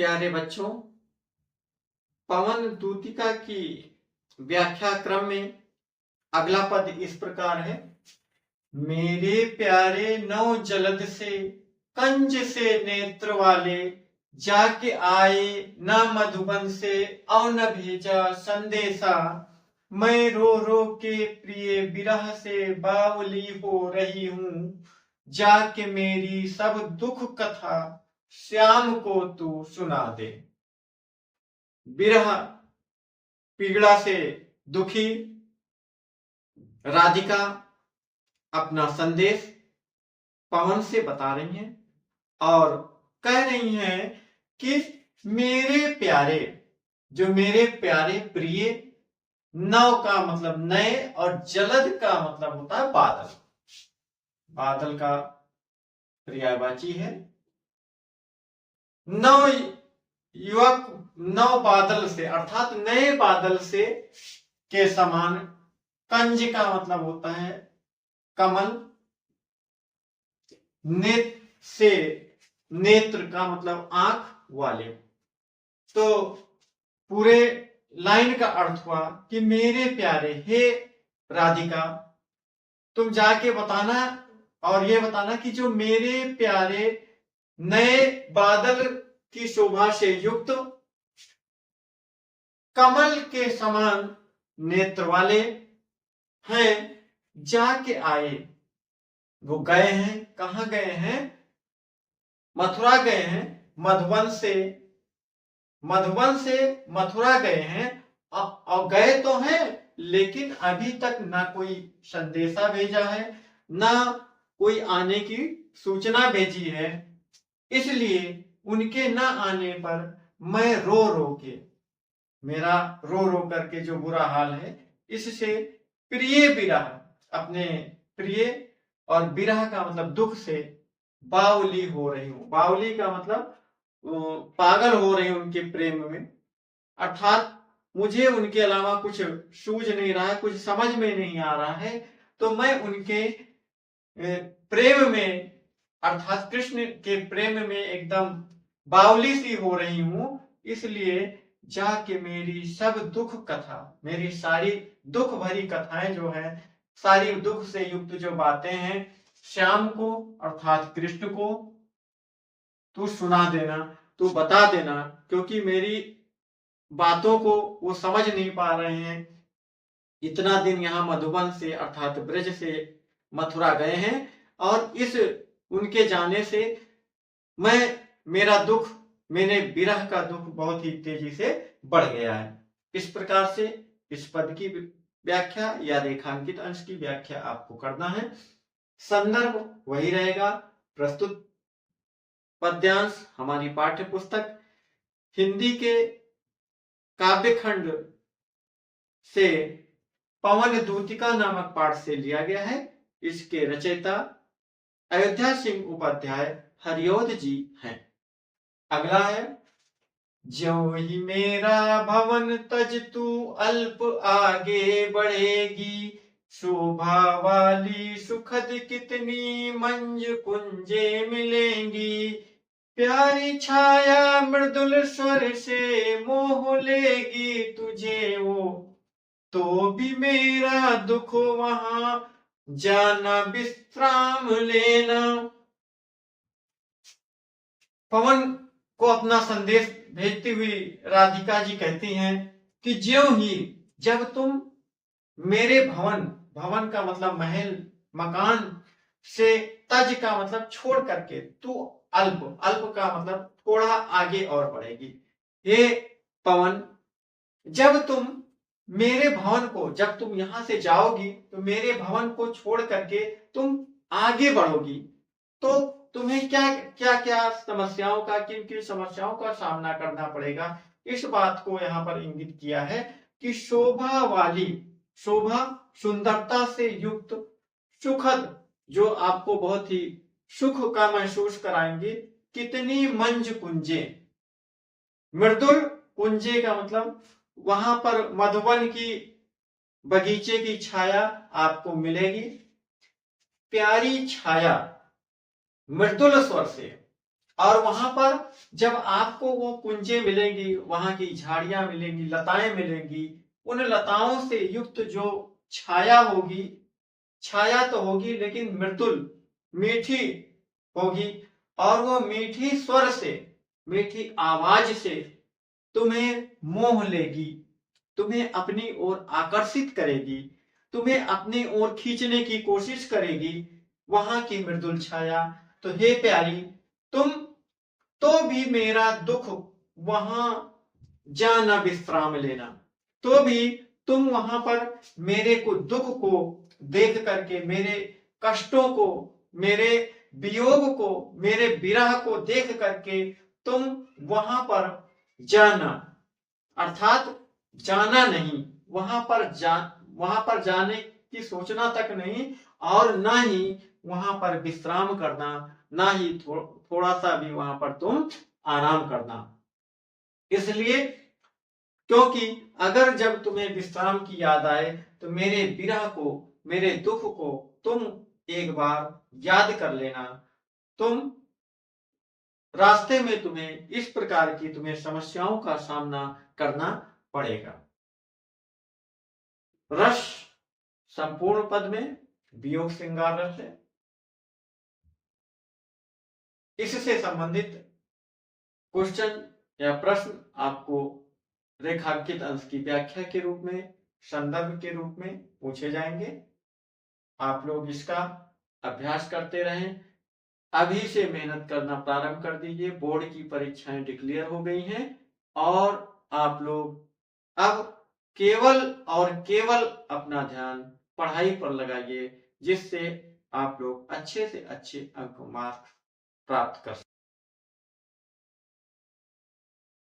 प्यारे बच्चों, पवन दूतिका की व्याख्या क्रम में अगला पद इस प्रकार है। मेरे प्यारे नौ जलद से कंज से नेत्र वाले, जाके आए न मधुबन से और न भेजा संदेशा। मैं रो रो के प्रिय विरह से बावली हो रही हूँ, जाके मेरी सब दुख कथा श्याम को तू सुना दे। विरह पीड़ा से दुखी राधिका अपना संदेश पवन से बता रही हैं और कह रही हैं कि मेरे प्यारे, जो मेरे प्यारे प्रिय, नव का मतलब नए और जलद का मतलब होता है बादल। बादल का पर्यायवाची है। नव युवक नव बादल से अर्थात नए बादल से के समान। कंज का मतलब होता है कमल। नेत्र का मतलब आंख वाले। तो पूरे लाइन का अर्थ हुआ कि मेरे प्यारे, हे राधिका, तुम जाके बताना और ये बताना कि जो मेरे प्यारे नए बादल की शोभा से युक्त कमल के समान नेत्र वाले हैं, जाके आए। वो गए हैं, कहां गए हैं? मथुरा गए हैं। मधुबन से मथुरा गए हैं और गए तो हैं, लेकिन अभी तक ना कोई संदेशा भेजा है, ना कोई आने की सूचना भेजी है। इसलिए उनके न आने पर मैं रो रो के, मेरा रो रो करके जो बुरा हाल है, इससे प्रिय विरह, अपने प्रिय और विरह का मतलब दुख से बावली हो रही हूं। बावली का मतलब पागल हो रही हूं उनके प्रेम में, अर्थात मुझे उनके अलावा कुछ सूझ नहीं रहा है, कुछ समझ में नहीं आ रहा है। तो मैं उनके प्रेम में, अर्थात कृष्ण के प्रेम में एकदम बावली सी हो रही हूं। इसलिए जाके मेरी सब दुख कथा, मेरी सारी दुख भरी कथाएं जो है, सारी दुख से युक्त जो बातें हैं, श्याम को अर्थात कृष्ण को तू सुना देना, तू बता देना, क्योंकि मेरी बातों को वो समझ नहीं पा रहे हैं। इतना दिन यहाँ मधुबन से अर्थात ब्रज से मथुरा गए हैं और इस उनके जाने से मेरा दुख, मैंने विरह का दुख बहुत ही तेजी से बढ़ गया है। इस प्रकार से इस पद की व्याख्या या रेखांकित अंश की व्याख्या आपको करना है। संदर्भ वही रहेगा। प्रस्तुत पद्यांश हमारी पाठ्य पुस्तक हिंदी के काव्यखंड से पवन दूतिका नामक पाठ से लिया गया है। इसके रचयिता अयोध्या सिंह उपाध्याय हरिओद जी हैं। अगला है, ज्यों ही मेरा भवन तज तू अल्प आगे बढ़ेगी, शोभा वाली सुखद कितनी मंज कुंजे मिलेंगी, प्यारी छाया मृदुल स्वर से मोह लेगी तुझे वो, तो भी मेरा दुख वहां जाना विश्राम लेना। पवन को अपना संदेश भेजती हुई राधिका जी कहती हैं कि ज्यों ही, जब तुम मेरे भवन का मतलब महल, मकान से, तज का मतलब छोड़ करके, तू अल्प का मतलब थोड़ा आगे और बढ़ेगी। हे पवन, जब तुम मेरे भवन को, जब तुम यहां से जाओगी तो मेरे भवन को छोड़ करके तुम आगे बढ़ोगी, तो तुम्हें क्या समस्याओं का, किन किन समस्याओं का सामना करना पड़ेगा। इस बात को यहाँ पर इंगित किया है कि शोभा वाली, शोभा सुंदरता से युक्त, सुखद, जो आपको बहुत ही सुख का महसूस कराएंगे, कितनी मंज कुंजे, मृदुल कुंजे का मतलब वहां पर मधुबन की बगीचे की छाया आपको मिलेगी, प्यारी छाया मृदुल स्वर से और वहां पर जब आपको वो कुंजे मिलेंगी, वहां की झाड़ियां मिलेंगी, लताएं मिलेंगी, उन लताओं से युक्त जो छाया होगी, छाया तो होगी लेकिन मृदुल, मीठी होगी, और वो मीठी स्वर से, मीठी आवाज से तुम्हें मोह लेगी, तुम्हें अपनी ओर आकर्षित करेगी, तुम्हें अपनी ओर खींचने की कोशिश करेगी वहां की मृदुल छाया। तो हे प्यारी, तुम तो भी मेरा दुख वहां जाना विश्राम लेना, तो भी तुम वहां पर मेरे को दुख को देख करके, मेरे कष्टों को, मेरे वियोग को, मेरे विरह को देख करके तुम वहां पर जाना, अर्थात जाना नहीं, वहां पर जाने की सोचना तक नहीं, और ना ही वहां पर विश्राम करना, ना ही थोड़ा सा भी वहां पर तुम आराम करना। इसलिए क्योंकि अगर जब तुम्हें विश्राम की याद आए तो मेरे विरह को, मेरे दुख को तुम एक बार याद कर लेना। तुम रास्ते में तुम्हें इस प्रकार की तुम्हें समस्याओं का सामना करना पड़ेगा। रस संपूर्ण पद में वियोग श्रृंगार रस है। इससे संबंधित क्वेश्चन या प्रश्न आपको रेखांकित अंश की व्याख्या के रूप में, संदर्भ के रूप में पूछे जाएंगे। आप लोग इसका अभ्यास करते रहें। अभी से मेहनत करना प्रारंभ कर दीजिए। बोर्ड की परीक्षाएं डिक्लेयर हो गई हैं और आप लोग अब केवल और केवल अपना ध्यान पढ़ाई पर लगाइए, जिससे आप लोग अच्छे से अच्छे अंक मार्क्स प्राप्त कर सकें।